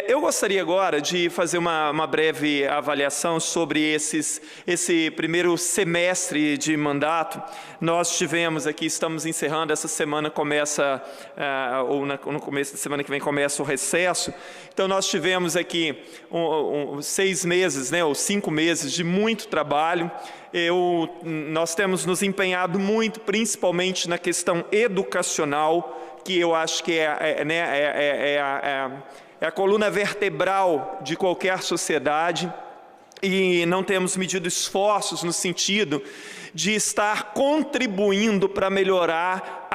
Eu gostaria agora de fazer uma breve avaliação sobre esse primeiro semestre de mandato. Nós tivemos aqui, estamos encerrando, essa semana começa, no começo da semana que vem começa o recesso. Então nós tivemos aqui 6 meses, ou 5 meses de muito trabalho. Nós temos nos empenhado muito, principalmente na questão educacional, que eu acho que é a coluna vertebral de qualquer sociedade, e não temos medido esforços no sentido de estar contribuindo para melhorar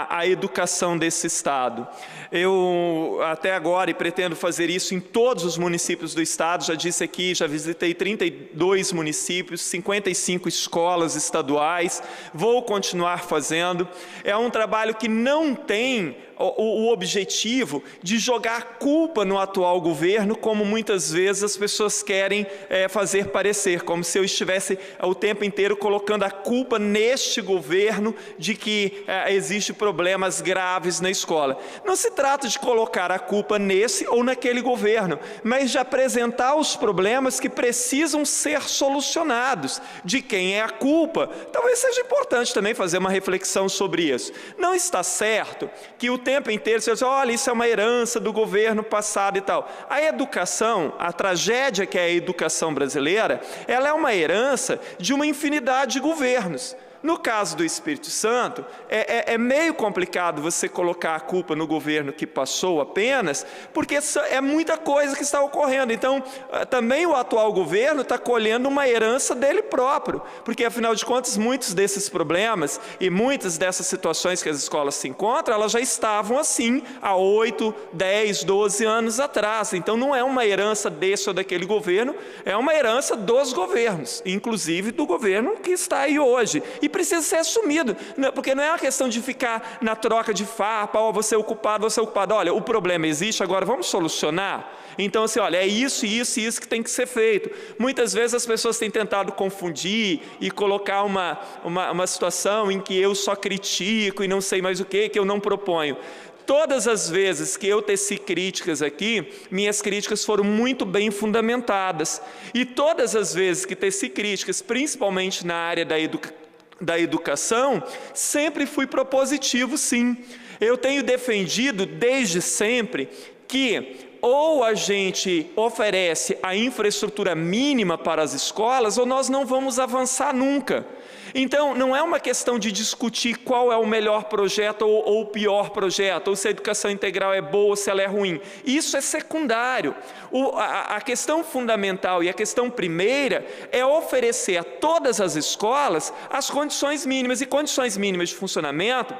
a educação desse Estado. Eu, até agora, e pretendo fazer isso em todos os municípios do Estado, já disse aqui, já visitei 32 municípios, 55 escolas estaduais, vou continuar fazendo. É um trabalho que não tem o objetivo de jogar culpa no atual governo, como muitas vezes as pessoas querem fazer parecer, como se eu estivesse o tempo inteiro colocando a culpa neste governo de que existem problemas graves na escola. Não se trata de colocar a culpa nesse ou naquele governo, mas de apresentar os problemas que precisam ser solucionados. De quem é a culpa? Talvez seja importante também fazer uma reflexão sobre isso. Não está certo que o tempo inteiro você diz, olha, isso é uma herança do governo passado e tal. A educação, a tragédia que é a educação brasileira, ela é uma herança de uma infinidade de governos. No caso do Espírito Santo, é meio complicado você colocar a culpa no governo que passou apenas, porque é muita coisa que está ocorrendo. Então, também o atual governo está colhendo uma herança dele próprio, porque, afinal de contas, muitos desses problemas e muitas dessas situações que as escolas se encontram, elas já estavam assim há 8, 10, 12 anos atrás. Então, não é uma herança desse ou daquele governo, é uma herança dos governos, inclusive do governo que está aí hoje. E precisa ser assumido, porque não é uma questão de ficar na troca de farpa, você é o culpado, você é o culpado. Olha, o problema existe, agora vamos solucionar? Então, assim, olha, é isso, isso e isso que tem que ser feito. Muitas vezes as pessoas têm tentado confundir e colocar uma situação em que eu só critico e não sei mais o que eu não proponho. Todas as vezes que eu teci críticas aqui, minhas críticas foram muito bem fundamentadas. E todas as vezes que teci críticas, principalmente na área da educação, sempre fui propositivo, sim. Eu tenho defendido desde sempre que ou a gente oferece a infraestrutura mínima para as escolas, ou nós não vamos avançar nunca. Então, não é uma questão de discutir qual é o melhor projeto ou o pior projeto, ou se a educação integral é boa ou se ela é ruim. Isso é secundário. A questão fundamental e a questão primeira é oferecer a todas as escolas as condições mínimas, e condições mínimas de funcionamento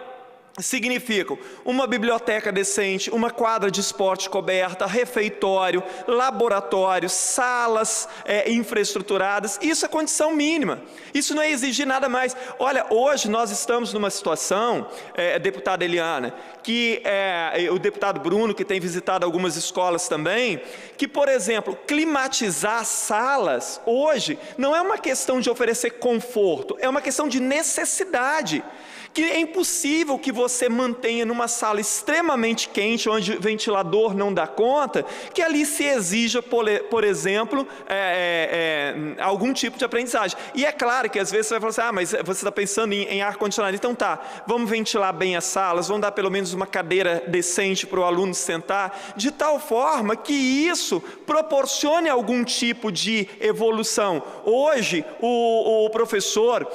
significam uma biblioteca decente, uma quadra de esporte coberta, refeitório, laboratório, salas infraestruturadas. Isso é condição mínima. Isso não é exigir nada mais. Olha, hoje nós estamos numa situação, deputada Eliana, que o deputado Bruno, que tem visitado algumas escolas também, que, por exemplo, climatizar salas hoje não é uma questão de oferecer conforto, é uma questão de necessidade. Que é impossível que você mantenha numa sala extremamente quente, onde o ventilador não dá conta, que ali se exija, por exemplo, algum tipo de aprendizagem. E é claro que às vezes você vai falar assim, mas você está pensando em ar-condicionado, então tá, vamos ventilar bem as salas, vamos dar pelo menos uma cadeira decente para o aluno sentar, de tal forma que isso proporcione algum tipo de evolução. Hoje, o professor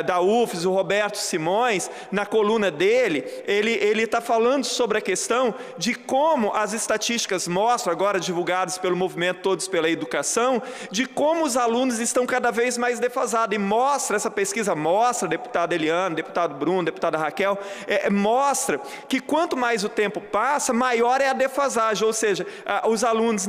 da UFES, o Roberto Simões, na coluna dele, ele está falando sobre a questão de como as estatísticas mostram, agora divulgadas pelo movimento Todos pela Educação, de como os alunos estão cada vez mais defasados. E mostra, essa pesquisa mostra, deputada Eliana, deputado Bruno, deputada Raquel, mostra que quanto mais o tempo passa, maior é a defasagem, ou seja, os alunos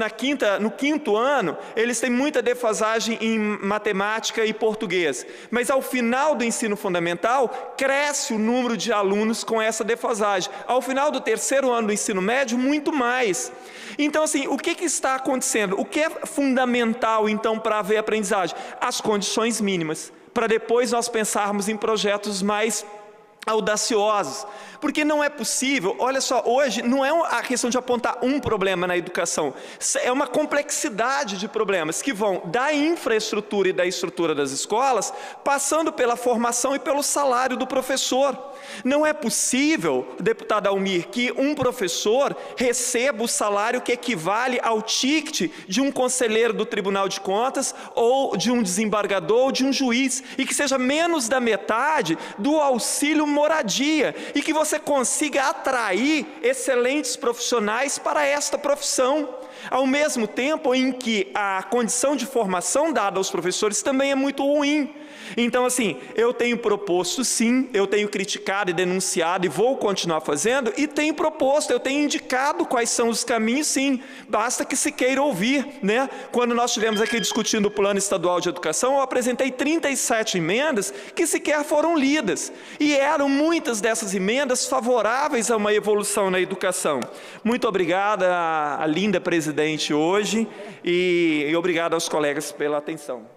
no quinto ano, eles têm muita defasagem em matemática e português, mas ao final do ensino fundamental, cresce o número de alunos com essa defasagem. Ao final do terceiro ano do ensino médio, muito mais. Então, assim, o que está acontecendo? O que é fundamental, então, para haver aprendizagem? As condições mínimas, para depois nós pensarmos em projetos mais audaciosos, porque não é possível, olha só, hoje não é a questão de apontar um problema na educação, é uma complexidade de problemas que vão da infraestrutura e da estrutura das escolas, passando pela formação e pelo salário do professor. Não é possível, deputado Almir, que um professor receba o salário que equivale ao ticket de um conselheiro do Tribunal de Contas, ou de um desembargador, ou de um juiz, e que seja menos da metade do auxílio moradia, e que você consiga atrair excelentes profissionais para esta profissão, ao mesmo tempo em que a condição de formação dada aos professores também é muito ruim. Então, assim, eu tenho proposto sim, eu tenho criticado e denunciado e vou continuar fazendo, e tenho proposto, eu tenho indicado quais são os caminhos sim, basta que se queira ouvir, né? Quando nós estivemos aqui discutindo o Plano Estadual de Educação, eu apresentei 37 emendas que sequer foram lidas, e eram muitas dessas emendas favoráveis a uma evolução na educação. Muito obrigada à linda presidente hoje, e obrigado aos colegas pela atenção.